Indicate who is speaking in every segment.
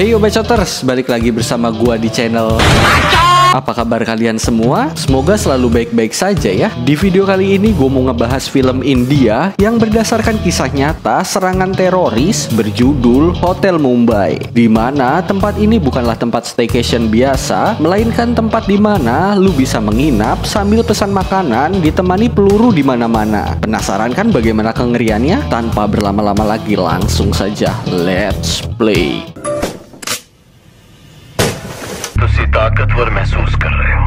Speaker 1: Hey Obacoters, balik lagi bersama gua di channel. Apa kabar kalian semua? Semoga selalu baik-baik saja ya. Di video kali ini gue mau ngebahas film India yang berdasarkan kisah nyata serangan teroris berjudul Hotel Mumbai. Di mana tempat ini bukanlah tempat staycation biasa, melainkan tempat di mana lu bisa menginap sambil pesan makanan ditemani peluru di mana-mana. Penasaran kan bagaimana kengeriannya? Tanpa berlama-lama lagi, langsung saja let's play.
Speaker 2: ਤੁਸੀਂ ਤਾਕਤਵਰ ਮਹਿਸੂਸ ਕਰ ਰਹੇ ਹੋ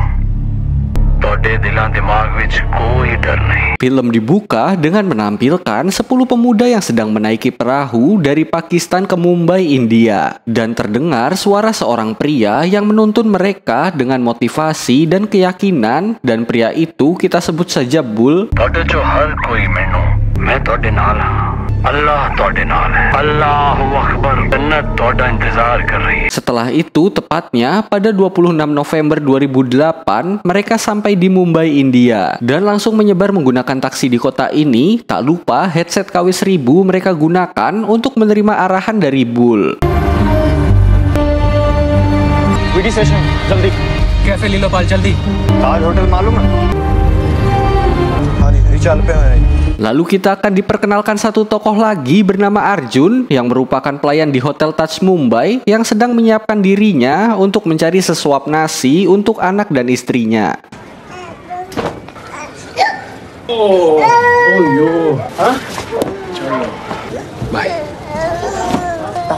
Speaker 2: ਤੁਹਾਡੇ ਦਿਲਾਂ ਦਿਮਾਗ ਵਿੱਚ ਕੋਈ ਡਰ ਨਹੀਂ.
Speaker 1: Film dibuka dengan menampilkan 10 pemuda yang sedang menaiki perahu dari Pakistan ke Mumbai, India. Dan terdengar suara seorang pria yang menuntun mereka dengan motivasi dan keyakinan. Dan pria itu kita sebut saja Bull.
Speaker 2: ਤੁਹਾਡੇ ਚੋਂ ਹਰ ਕੋਈ ਮੈਨੂੰ ਮੈਂ ਤੁਹਾਡੇ ਨਾਲ ਹਾਂ. Allah ਤੁਹਾਡੇ ਨਾਲ ਹੈ. Allahu Akbar. जन्नत ਤੁਹਾਡਾ इंतजार कर रही है.
Speaker 1: Setelah itu, tepatnya pada 26 November 2008, mereka sampai di Mumbai, India. Dan langsung menyebar menggunakan taksi di kota ini. Tak lupa headset KW1000 mereka gunakan untuk menerima arahan dari Bull.
Speaker 3: VD station जल्दी कैफे ले लो पाल जल्दी ताज होटल मालूम है हाँ नहीं चल पे है.
Speaker 1: Lalu kita akan diperkenalkan satu tokoh lagi bernama Arjun yang merupakan pelayan di Hotel Taj Mumbai yang sedang menyiapkan dirinya untuk mencari sesuap nasi untuk anak dan istrinya.
Speaker 3: Oh yo हाँ
Speaker 1: Bye.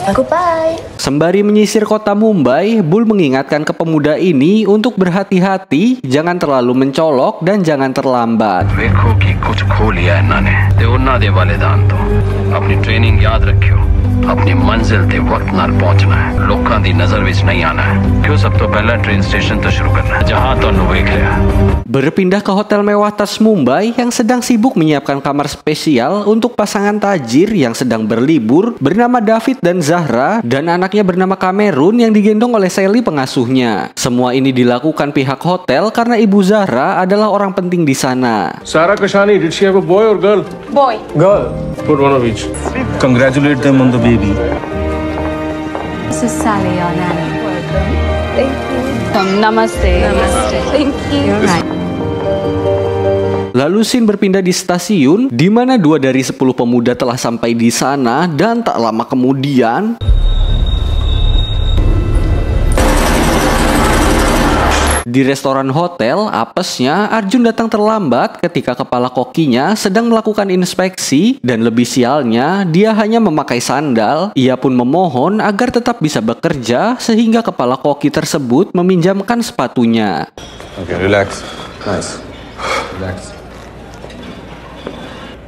Speaker 4: Goodbye.
Speaker 1: Sembari menyisir kota Mumbai, Bull mengingatkan ke pemuda ini untuk berhati-hati, jangan terlalu mencolok dan jangan terlambat.
Speaker 2: ਵੇਖੋ ਕਿ ਕੁਝ ਖੋ ਲਿਆ ਇਹਨਾਂ ਨੇ ਤੇ ਉਹਨਾਂ ਦੇ ਵਾਲਿਦਾਨ ਤੋਂ ਆਪਣੀ ਟ੍ਰੇਨਿੰਗ ਯਾਦ ਰੱਖਿਓ. ਆਪਣੀ ਮੰਜ਼ਿਲ ਤੇ ਵਕਤ ਨਾਲ ਪਹੁੰਚਣਾ ਹੈ. ਲੋਕਾਂ ਦੀ ਨਜ਼ਰ ਵਿੱਚ ਨਹੀਂ ਆਣਾ ਹੈ. ਕਿਉਂ ਸਭ ਤੋਂ ਪਹਿਲਾਂ ਟ੍ਰੇਨ ਸਟੇਸ਼ਨ ਤੋਂ ਸ਼ੁਰੂ ਕਰਨਾ ਹੈ ਜਹਾਂ ਤੁਹਾਨੂੰ ਵੇਖ ਲਿਆ.
Speaker 1: Berpindah ke hotel mewah Taj Mumbai yang sedang sibuk menyiapkan kamar spesial untuk pasangan tajir yang sedang berlibur bernama David dan Zahra dan anaknya bernama Cameron yang digendong oleh Sally pengasuhnya. Semua ini dilakukan pihak hotel karena ibu Zahra adalah orang penting di sana.
Speaker 3: Sarah Kashani, did she have a boy or girl?
Speaker 4: Boy.
Speaker 3: Girl. Put one of each. Congratulate them on the baby.
Speaker 5: This is Sally, your nanny.
Speaker 4: Welcome. Thank you.
Speaker 5: Namaste.
Speaker 4: Namaste. Thank you.
Speaker 5: You're right.
Speaker 1: Lalu scene berpindah di stasiun, di mana 2 dari 10 pemuda telah sampai di sana dan tak lama kemudian di restoran hotel, apesnya Arjun datang terlambat ketika kepala kokinya sedang melakukan inspeksi dan lebih sialnya dia hanya memakai sandal. Ia pun memohon agar tetap bisa bekerja sehingga kepala koki tersebut meminjamkan sepatunya.
Speaker 6: Okay, relax. Nice. Relax.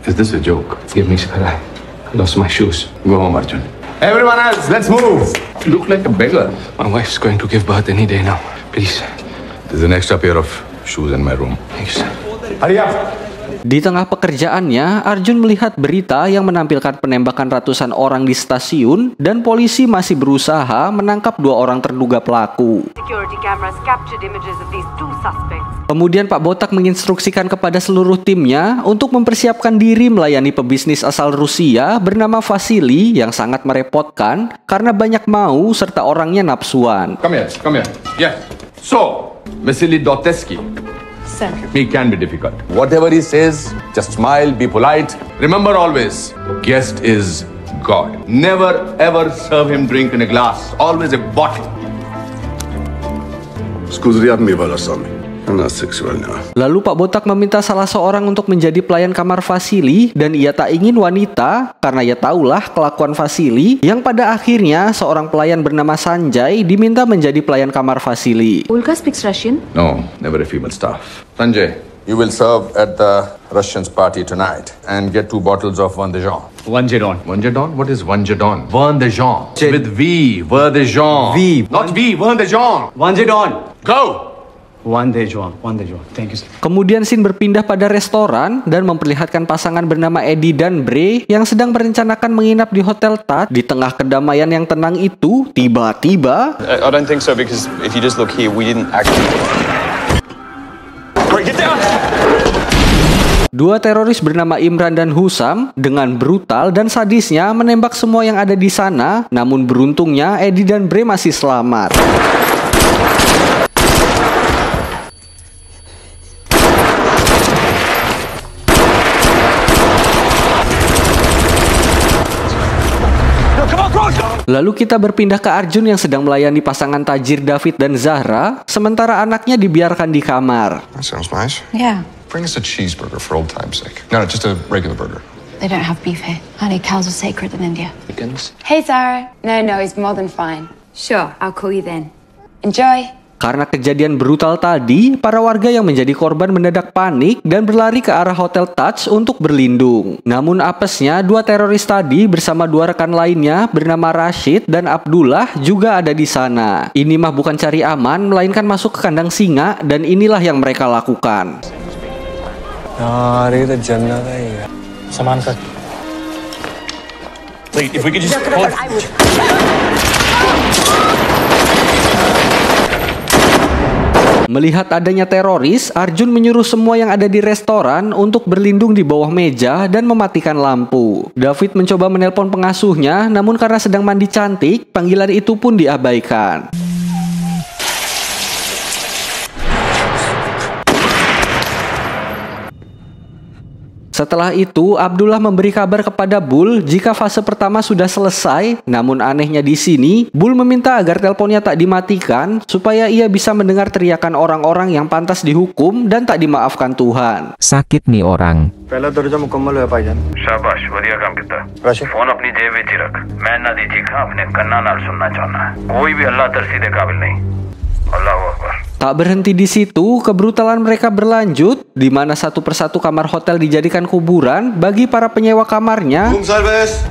Speaker 2: Is this a joke?
Speaker 6: Give me Sarai. I lost my shoes. Go home, Arjun. Everyone else, let's move.
Speaker 2: You look like a beggar.
Speaker 6: My wife's going to give birth any day now. Please. There's an extra pair of shoes in my room. Thanks. Hurry up.
Speaker 1: Di tengah pekerjaannya, Arjun melihat berita yang menampilkan penembakan ratusan orang di stasiun dan polisi masih berusaha menangkap 2 orang terduga pelaku.
Speaker 7: Security cameras captured images of these 2 suspects.
Speaker 1: Kemudian Pak Botak menginstruksikan kepada seluruh timnya untuk mempersiapkan diri melayani pebisnis asal Rusia bernama Vasily yang sangat merepotkan karena banyak mau serta orangnya nafsuan.
Speaker 6: Come here. Yeah. So, Vasily Doteski.
Speaker 4: Sir.
Speaker 6: He can be difficult. Whatever he says, just smile, be polite. Remember always, guest is God. Never ever serve him drink in a glass. Always a bottle.
Speaker 1: Lalu Pak Botak meminta salah seorang untuk menjadi pelayan kamar Vasily dan ia tak ingin wanita karena ia tahulah kelakuan Vasily yang pada akhirnya seorang pelayan bernama Sanjay diminta menjadi pelayan kamar Vasily.
Speaker 5: Ulka speaks Russian.
Speaker 6: No, never a female staff. Sanjay, you will serve at the Russians' party tonight and get 2 bottles of Vin de Jean.
Speaker 3: Vanjedon.
Speaker 6: Vanjedon? What is Vanjedon? Vin de Jean. With V. Vin de Jean.
Speaker 3: V.
Speaker 6: Not V. Vin de Jean.
Speaker 3: Vanjedon.
Speaker 6: Go!
Speaker 3: One day, John. Thank you, sir.
Speaker 1: Kemudian scene berpindah pada restoran dan memperlihatkan pasangan bernama Eddie dan Bre yang sedang merencanakan menginap di Hotel Taj. Di tengah kedamaian yang tenang itu, tiba-tiba
Speaker 8: I don't think so, because if you just look here, we didn't actually... Break it down!
Speaker 1: Dua teroris bernama Imran dan Husam dengan brutal dan sadisnya menembak semua yang ada di sana, namun beruntungnya Eddie dan Bre masih selamat. Lalu kita berpindah ke Arjun yang sedang melayani pasangan tajir David dan Zahra, sementara anaknya dibiarkan di kamar.
Speaker 9: That sounds nice.
Speaker 5: Yeah.
Speaker 9: Bring us a cheeseburger for old time's sake. No, just a regular burger.
Speaker 5: They don't have beef here. Honey, cows are sacred in India.
Speaker 4: Hey, Zara. No, he's more than fine. Sure, I'll call you then. Enjoy.
Speaker 1: Karena kejadian brutal tadi, para warga yang menjadi korban mendadak panik dan berlari ke arah Hotel Taj untuk berlindung. Namun apesnya, dua teroris tadi bersama dua rekan lainnya bernama Rashid dan Abdullah juga ada di sana. Ini mah bukan cari aman, melainkan masuk ke kandang singa, dan inilah yang mereka lakukan.
Speaker 3: सामान कर
Speaker 8: Like, if we could just pull it.
Speaker 1: Melihat adanya teroris, Arjun menyuruh semua yang ada di restoran untuk berlindung di bawah meja dan mematikan lampu. David mencoba menelpon pengasuhnya, namun karena sedang mandi cantik, panggilan itu pun diabaikan. Setelah itu, Abdullah memberi kabar kepada Bull jika fase pertama sudah selesai. Namun anehnya di sini, Bull meminta agar teleponnya tak dimatikan supaya ia bisa mendengar teriakan orang-orang yang pantas dihukum dan tak dimaafkan Tuhan.
Speaker 10: Sakit nih orang.
Speaker 3: पहला दर्जा मुकम्मल हुआ भाईजान
Speaker 2: शाबाश बढ़िया काम किया फोन अपनी जेब में रख मैं ना दी चीखा अपने कन्ना नाल सुनना चाहना कोई भी अल्लाह तरसी दे काबिल नहीं अल्लाहू Akbar.
Speaker 1: Tak berhenti di situ, kebrutalan mereka berlanjut, di mana satu persatu kamar hotel dijadikan kuburan bagi para penyewa kamarnya.
Speaker 6: Room service.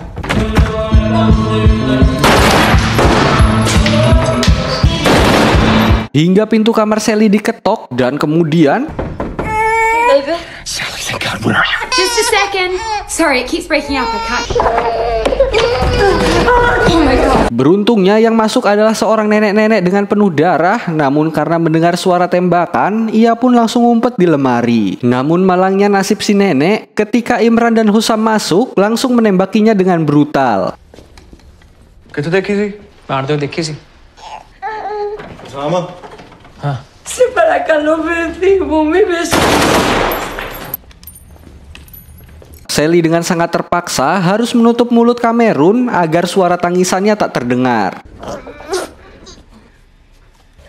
Speaker 1: Hingga pintu kamar Sally diketok dan kemudian
Speaker 4: David? Sally, thank God, where are you? Just a second. Sorry, it keeps breaking up. I can't. Oh my God.
Speaker 1: beruntungnya yang masuk adalah seorang nenek-nenek dengan penuh darah. Namun karena mendengar suara tembakan, ia pun langsung ngumpet di lemari. Namun malangnya nasib si nenek, ketika Imran dan Husam masuk, langsung menembakinya dengan brutal.
Speaker 3: कितने देखी थी मार दो देखी थी
Speaker 6: Sama.
Speaker 3: हाँ
Speaker 1: Sally dengan sangat terpaksa harus menutup mulut Kamerun agar suara tangisannya tak terdengar.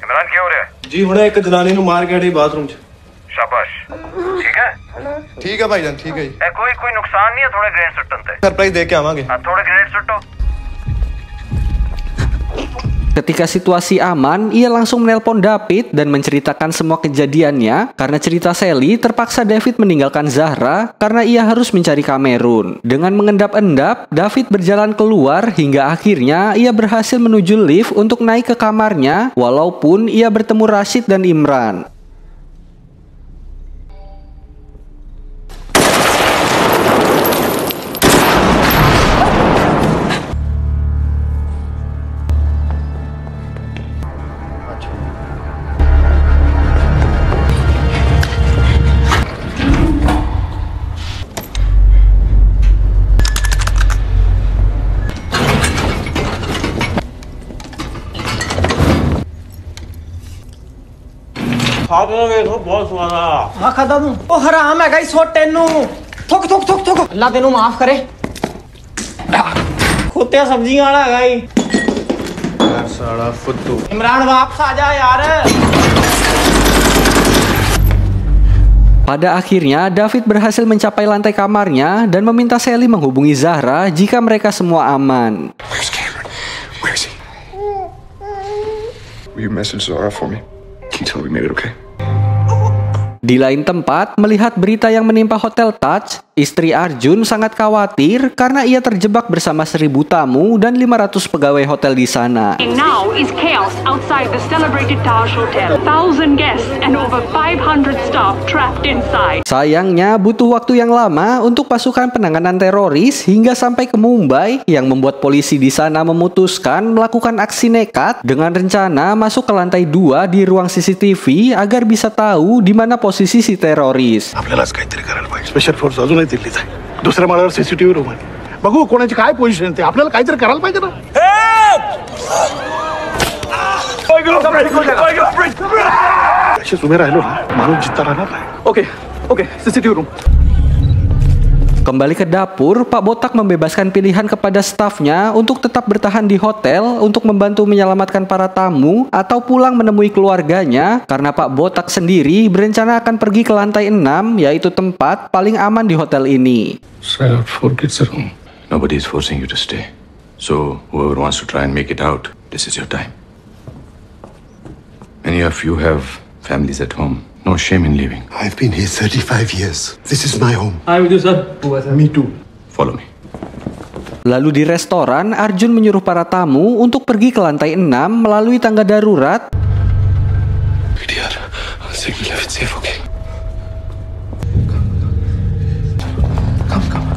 Speaker 2: Imran क्या हो रहा है
Speaker 3: जी हुणे एक जनानी नु मार के हटी बाथरूम च
Speaker 2: शाबाश ठीक है
Speaker 6: ठीक है भाईजान ठीक है जी
Speaker 2: कोई नुकसान नहीं है थोड़े ग्रेनेड सुट्टन थे
Speaker 6: सरप्राइज दे के आवांगे
Speaker 2: थोड़े ग्रेनेड सुट्टो.
Speaker 1: Ketika situasi aman, ia langsung menelpon David dan menceritakan semua kejadiannya. Karena cerita Sally, terpaksa David meninggalkan Zahra karena ia harus mencari Kamerun. Dengan mengendap-endap, David berjalan keluar hingga akhirnya ia berhasil menuju lift untuk naik ke kamarnya, walaupun ia bertemu Rashid dan Imran.
Speaker 3: बहुत स्वाद आ खाता तू ओ हराम है गाइस सोट तेनू थुक थुक थुक थुक अल्लाह तेनू माफ करे खोते सब्जियां वाला है गाई साला फुद्दू इमरान वापस आ जा यार.
Speaker 1: Pada akhirnya, David berhasil mencapai lantai kamarnya dan meminta Sally menghubungi Zahra jika mereka semua aman.
Speaker 9: Where's Cameron? Where is he? Will you message Zara for me? Can you tell her we made it okay?
Speaker 1: Di lain tempat, melihat berita yang menimpa Hotel Taj, istri Arjun sangat khawatir karena ia terjebak bersama 1.000 tamu dan 500 pegawai hotel di sana.
Speaker 7: Now is chaos outside the celebrated Taj Hotel. 1,000 guests and over 500 staff trapped inside.
Speaker 1: Sayangnya, butuh waktu yang lama untuk pasukan penanganan teroris hingga sampai ke Mumbai yang membuat polisi di sana memutuskan melakukan aksi nekat dengan rencana masuk ke lantai 2 di ruang CCTV agar bisa tahu di mana posisi posisi si teroris.
Speaker 10: आपल्यालाच काहीतरी करायला पाहिजे. Special force अजूनही दिल्लीत आहे. दुसऱ्या माळ्यावर CCTV room आहे. बघू कोणाची काय पोझिशन ते. आपल्याला काहीतरी करायला पाहिजे ना. अशीच उभे राहिलो ना, माणूस जिद्दा राहणार नाही.
Speaker 3: Okay, CCTV room.
Speaker 1: Kembali ke dapur, Pak Botak membebaskan pilihan kepada stafnya untuk tetap bertahan di hotel untuk membantu menyelamatkan para tamu atau pulang menemui keluarganya karena Pak Botak sendiri berencana akan pergi ke lantai 6, yaitu tempat paling aman di hotel ini.
Speaker 6: Nobody is forcing you to stay. So whoever wants to try and make it out, this is your time. Many of you have families at home. No shame in leaving.
Speaker 10: I've been here 35 years. This is my home.
Speaker 3: I'm with you, sir.
Speaker 10: Me too.
Speaker 6: Follow me.
Speaker 1: Lalu di restoran, Arjun menyuruh para tamu untuk pergi ke lantai 6 melalui tangga darurat.
Speaker 10: Dear, I'll say we left safe, okay? Come.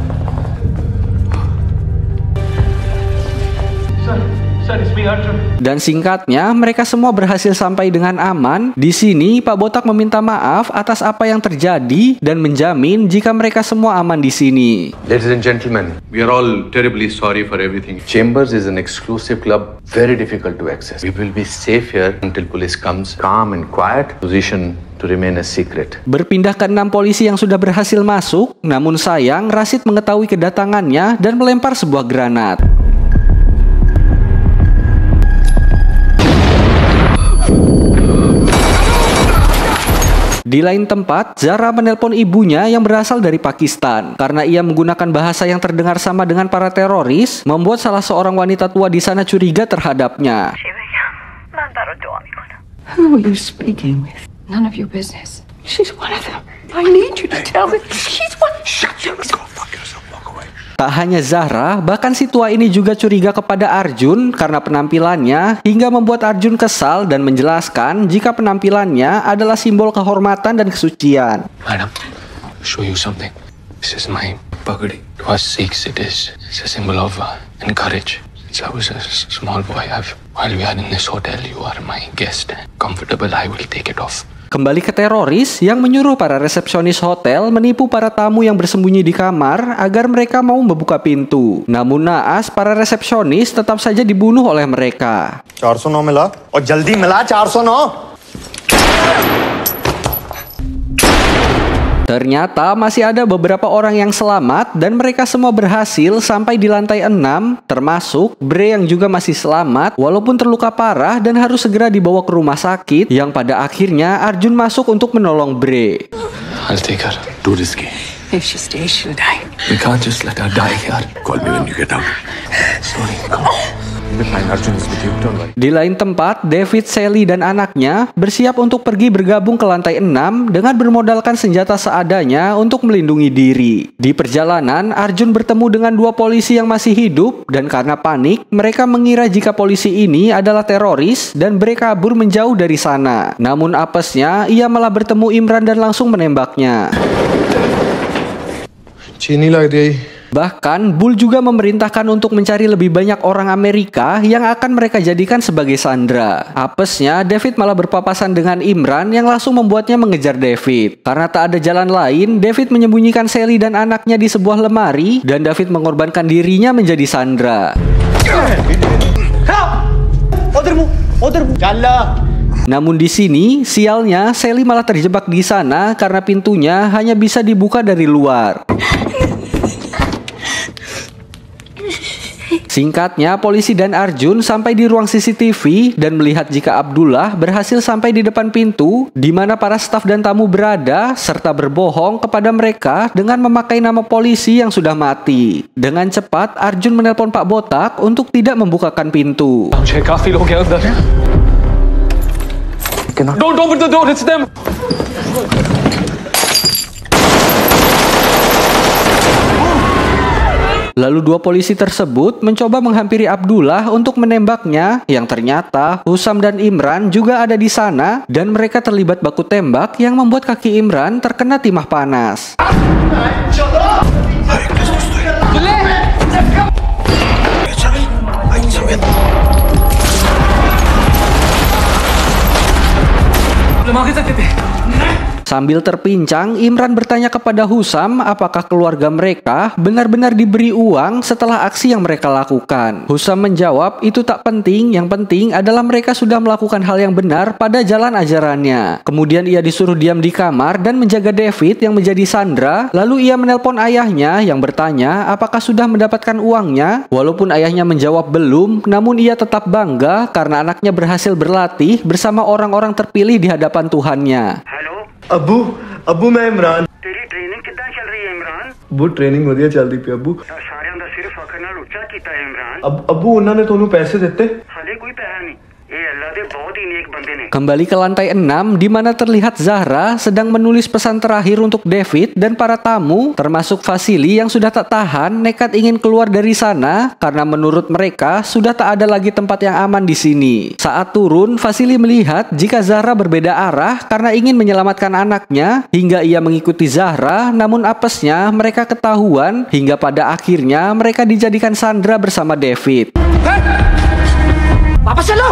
Speaker 3: Sir, it's me, Arjun.
Speaker 1: Dan singkatnya, mereka semua berhasil sampai dengan aman. Di sini, Pak Botak meminta maaf atas apa yang terjadi dan menjamin jika mereka semua aman di sini.
Speaker 6: Ladies and gentlemen, we are all terribly sorry for everything. Chambers is an exclusive club, very difficult to access. We will be safe here until police comes. Calm and quiet position to remain a secret.
Speaker 1: Berpindah ke 6 polisi yang sudah berhasil masuk, namun sayang Rashid mengetahui kedatangannya dan melempar sebuah granat. Di lain tempat, Zahra menelpon ibunya yang berasal dari Pakistan. Karena ia menggunakan bahasa yang terdengar sama dengan para teroris, membuat salah seorang wanita tua di sana curiga terhadapnya.
Speaker 11: Who are you speaking with? None of your business. She's one of them. I need you to tell me. She's one. Shut up. Go fuck yourself. Walk away.
Speaker 1: Tak hanya Zahra, bahkan si tua ini juga curiga kepada Arjun karena penampilannya, hingga membuat Arjun kesal dan menjelaskan jika penampilannya adalah simbol kehormatan dan kesucian.
Speaker 12: Madam, I'll show you something. This is my pagadi. To us Sikhs, it's a symbol of courage. Since I was a small boy, while we are in this hotel, you are my guest. Comfortable, I will take it off.
Speaker 1: Kembali ke teroris yang menyuruh para resepsionis hotel menipu para tamu yang bersembunyi di kamar agar mereka mau membuka pintu. Namun naas, para resepsionis tetap saja dibunuh oleh mereka.
Speaker 10: 409 मिला और जल्दी मिला 409.
Speaker 1: Ternyata masih ada beberapa orang yang selamat dan mereka semua berhasil sampai di lantai 6, termasuk Bre yang juga masih selamat walaupun terluka parah dan harus segera dibawa ke rumah sakit yang pada akhirnya Arjun masuk untuk menolong Bre.
Speaker 12: I'll take her.
Speaker 6: Too risky.
Speaker 11: If she stays, she'll die.
Speaker 12: We can't just let her die here.
Speaker 6: Call me when you get out.
Speaker 12: Slowly, come on.
Speaker 10: Arjun is with you. Don't worry.
Speaker 1: Di lain tempat, David, Sally, dan anaknya bersiap untuk pergi bergabung ke lantai 6 dengan bermodalkan senjata seadanya untuk melindungi diri. Di perjalanan, Arjun bertemu dengan 2 polisi yang masih hidup dan karena panik, mereka mengira jika polisi ini adalah teroris dan mereka kabur menjauh dari sana. Namun apesnya, ia malah bertemu Imran dan langsung menembaknya.
Speaker 10: चीनी लग गई.
Speaker 1: Bahkan, Bull juga memerintahkan untuk mencari lebih banyak orang Amerika yang akan mereka jadikan sebagai sandera. Apesnya, David malah berpapasan dengan Imran yang langsung membuatnya mengejar David. Karena tak ada jalan lain, David menyembunyikan Sally dan anaknya di sebuah lemari dan David mengorbankan dirinya menjadi sandera. Namun di sini, sialnya Sally malah terjebak di sana karena pintunya hanya bisa dibuka dari luar. Singkatnya, polisi dan Arjun sampai di ruang CCTV dan melihat jika Abdullah berhasil sampai di depan pintu di mana para staf dan tamu berada serta berbohong kepada mereka dengan memakai nama polisi yang sudah mati. Dengan cepat, Arjun menelpon Pak Botak untuk tidak membukakan pintu.
Speaker 3: Don't open the door, it's them.
Speaker 1: Lalu 2 polisi tersebut mencoba menghampiri Abdullah untuk menembaknya, yang ternyata Husam dan Imran juga ada di sana dan mereka terlibat baku tembak yang membuat kaki Imran terkena timah panas. Sambil terpincang, Imran bertanya kepada Husam apakah keluarga mereka benar-benar diberi uang setelah aksi yang mereka lakukan. Husam menjawab itu tak penting, yang penting adalah mereka sudah melakukan hal yang benar pada jalan ajarannya. Kemudian ia disuruh diam di kamar dan menjaga David yang menjadi sandera. Lalu ia menelpon ayahnya yang bertanya apakah sudah mendapatkan uangnya. Walaupun ayahnya menjawab belum, namun ia tetap bangga karena anaknya berhasil berlatih bersama orang-orang terpilih di hadapan Tuhannya.
Speaker 13: अब्बू मैं इमरान तेरी ट्रेनिंग कितना चल रही है इमरान वो ट्रेनिंग वधिया चलदी पई अब्बू सारियां दा सिर्फ अखर नाल उच्चा कीता है इमरान अब्बू उन्हां ने तोनू पैसे दित्ते हाले कोई पैसा नहीं
Speaker 1: Kembali ke lantai 6 di mana terlihat Zahra sedang menulis pesan terakhir untuk David dan para tamu termasuk Vasily yang sudah tak tahan nekat ingin keluar dari sana karena menurut mereka sudah tak ada lagi tempat yang aman di sini. Saat turun, Vasily melihat jika Zahra berbeda arah karena ingin menyelamatkan anaknya hingga ia mengikuti Zahra, namun apesnya mereka ketahuan hingga pada akhirnya mereka dijadikan sandera bersama David.
Speaker 14: Apa sih lo?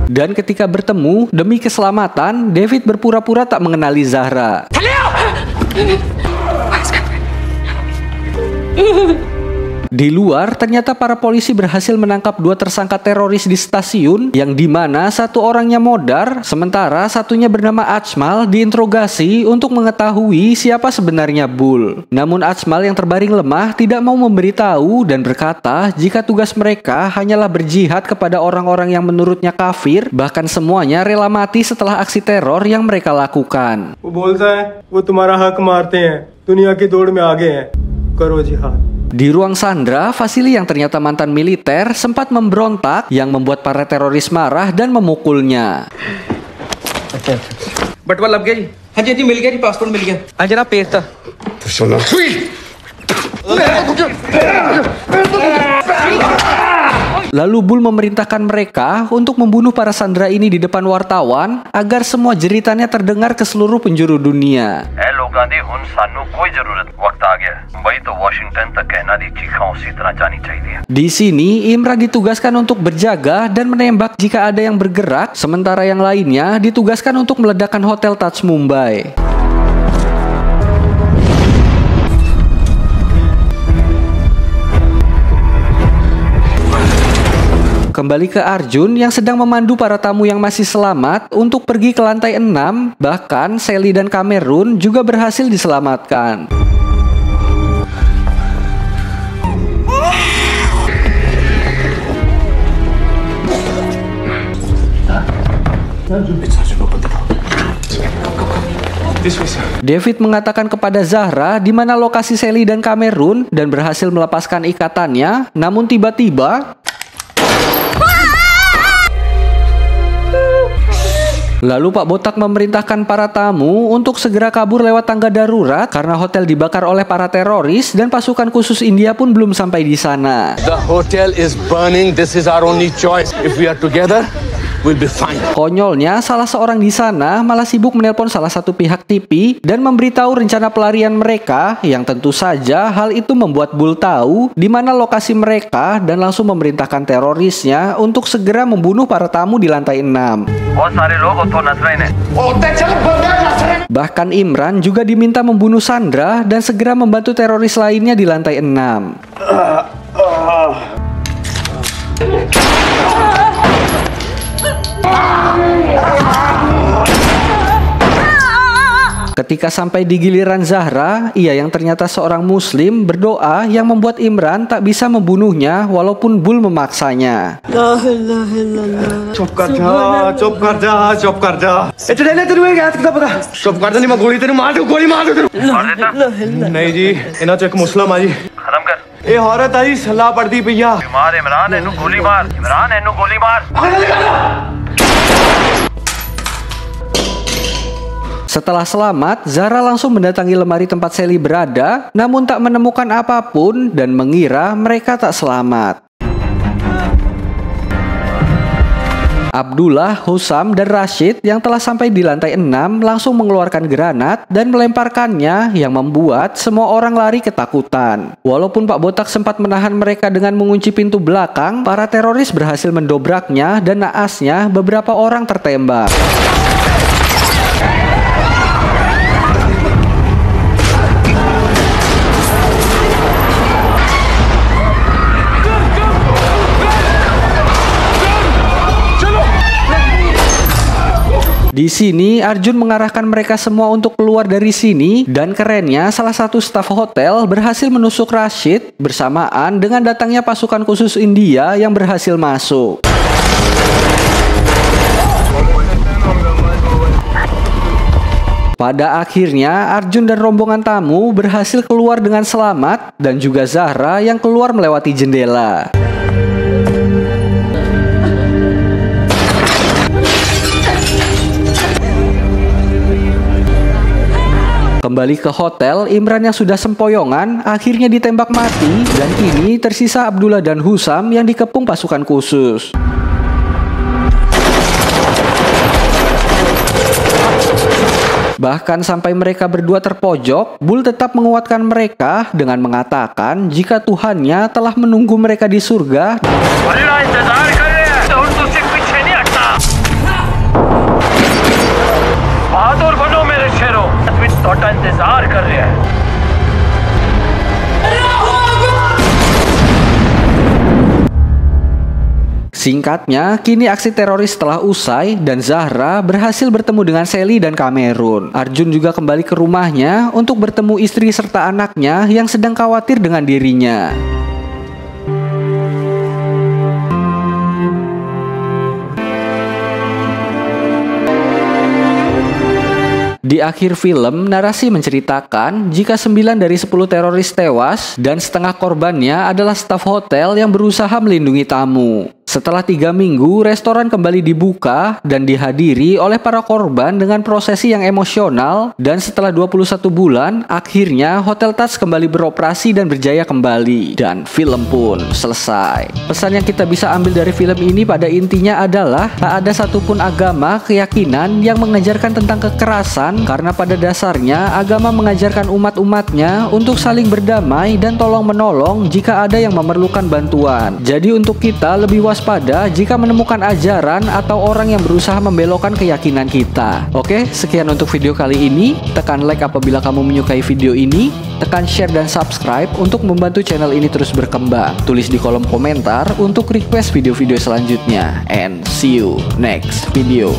Speaker 1: Dan ketika bertemu, demi keselamatan, David berpura-pura tak mengenali Zahra. Di luar, ternyata para polisi berhasil menangkap 2 tersangka teroris di stasiun, yang dimana satu orangnya modar, sementara satunya bernama Ajmal diinterogasi untuk mengetahui siapa sebenarnya Bull. Namun Ajmal yang terbaring lemah tidak mau memberitahu dan berkata jika tugas mereka hanyalah berjihad kepada orang-orang yang menurutnya kafir, bahkan semuanya rela mati setelah aksi teror yang mereka lakukan.
Speaker 13: वो बोलता है वो तुम्हारा हक मारते हैं दुनिया की दौड़ में आगे हैं करो जिहाद.
Speaker 1: Di ruang sandra, Vasily yang ternyata mantan militer sempat memberontak yang membuat para teroris marah dan memukulnya.
Speaker 14: बटवा लग गया जी. हाँ जी मिल गया जी पासपोर्ट मिल गया. हाँ जनाब पेश था.
Speaker 1: Lalu Bull memerintahkan mereka untuk membunuh para sandera ini di depan wartawan agar semua jeritannya terdengar ke seluruh penjuru dunia. Di sini Imran ditugaskan untuk berjaga dan menembak jika ada yang bergerak, sementara yang lainnya ditugaskan untuk meledakkan hotel Taj Mumbai. Kembali ke Arjun yang sedang memandu para tamu yang masih selamat untuk pergi ke lantai 6, bahkan Sally dan Cameron juga berhasil diselamatkan. David mengatakan kepada Zahra di mana lokasi Sally dan Cameron dan berhasil melepaskan ikatannya, namun tiba-tiba lalu Pak Botak memerintahkan para tamu untuk segera kabur lewat tangga darurat karena hotel dibakar oleh para teroris dan pasukan khusus India pun belum sampai di sana.
Speaker 15: The hotel is burning. This is our only choice. If we are together, we'll be fine.
Speaker 1: Konyolnya, salah seorang di sana malah sibuk menelpon salah satu pihak TV dan memberitahu rencana pelarian mereka, yang tentu saja hal itu membuat Bull tahu di mana lokasi mereka dan langsung memerintahkan terorisnya untuk segera membunuh para tamu di lantai 6. Bahkan Imran juga diminta membunuh Sandra dan segera membantu teroris lainnya di lantai 6. Ketika sampai di giliran Zahra, ia yang ternyata seorang muslim berdoa yang membuat Imran tak bisa membunuhnya walaupun Bull memaksanya.
Speaker 13: चुप कर जा इतने ने तेरे याद कितना पता चुप कर दे नहीं मैं गोली तेरे मार दूं गोली मार दूं नहीं जी इन्हां च एक मुस्लिम आ जी खत्म कर ए औरत आई सलाह पड़दी भैया
Speaker 2: बीमार इमरान एनु गोली मार इमरान एनु गोली मार।
Speaker 1: Setelah selamat, Zahra langsung mendatangi lemari tempat Sally berada, namun tak menemukan apapun dan mengira mereka tak selamat. Abdullah, Husam, dan Rashid yang telah sampai di lantai 6 langsung mengeluarkan granat dan melemparkannya yang membuat semua orang lari ketakutan. Walaupun Pak Botak sempat menahan mereka dengan mengunci pintu belakang, para teroris berhasil mendobraknya dan naasnya beberapa orang tertembak. Di sini Arjun mengarahkan mereka semua untuk keluar dari sini, dan kerennya salah satu staf hotel berhasil menusuk Rashid bersamaan dengan datangnya pasukan khusus India yang berhasil masuk. Pada akhirnya Arjun dan rombongan tamu berhasil keluar dengan selamat, dan juga Zahra yang keluar melewati jendela. Kembali ke hotel, Imran yang sudah sempoyongan akhirnya ditembak mati, dan kini tersisa Abdullah dan Husam yang dikepung pasukan khusus. Bahkan sampai mereka berdua terpojok, Bull tetap menguatkan mereka dengan mengatakan jika Tuhannya telah menunggu mereka di surga. Singkatnya, kini aksi teroris telah usai dan Zahra berhasil bertemu dengan Sally dan Kamerun. Arjun juga kembali ke rumahnya untuk bertemu istri serta anaknya yang sedang khawatir dengan dirinya. Di akhir film, narasi menceritakan jika 9 dari 10 teroris tewas dan setengah korbannya adalah staf hotel yang berusaha melindungi tamu. Setelah 3 minggu, restoran kembali dibuka dan dihadiri oleh para korban dengan prosesi yang emosional, dan setelah 21 bulan, akhirnya Hotel Taj kembali beroperasi dan berjaya kembali. Dan film pun selesai. Pesan yang kita bisa ambil dari film ini pada intinya adalah tak ada satupun agama, keyakinan yang mengajarkan tentang kekerasan, karena pada dasarnya agama mengajarkan umat-umatnya untuk saling berdamai dan tolong-menolong jika ada yang memerlukan bantuan. Jadi untuk kita lebih waspada jika menemukan ajaran atau orang yang berusaha membelokkan keyakinan kita. Oke, sekian untuk video kali ini. Tekan like apabila kamu menyukai video ini, tekan share dan subscribe untuk membantu channel ini terus berkembang. Tulis di kolom komentar untuk request video-video selanjutnya. And see you next video.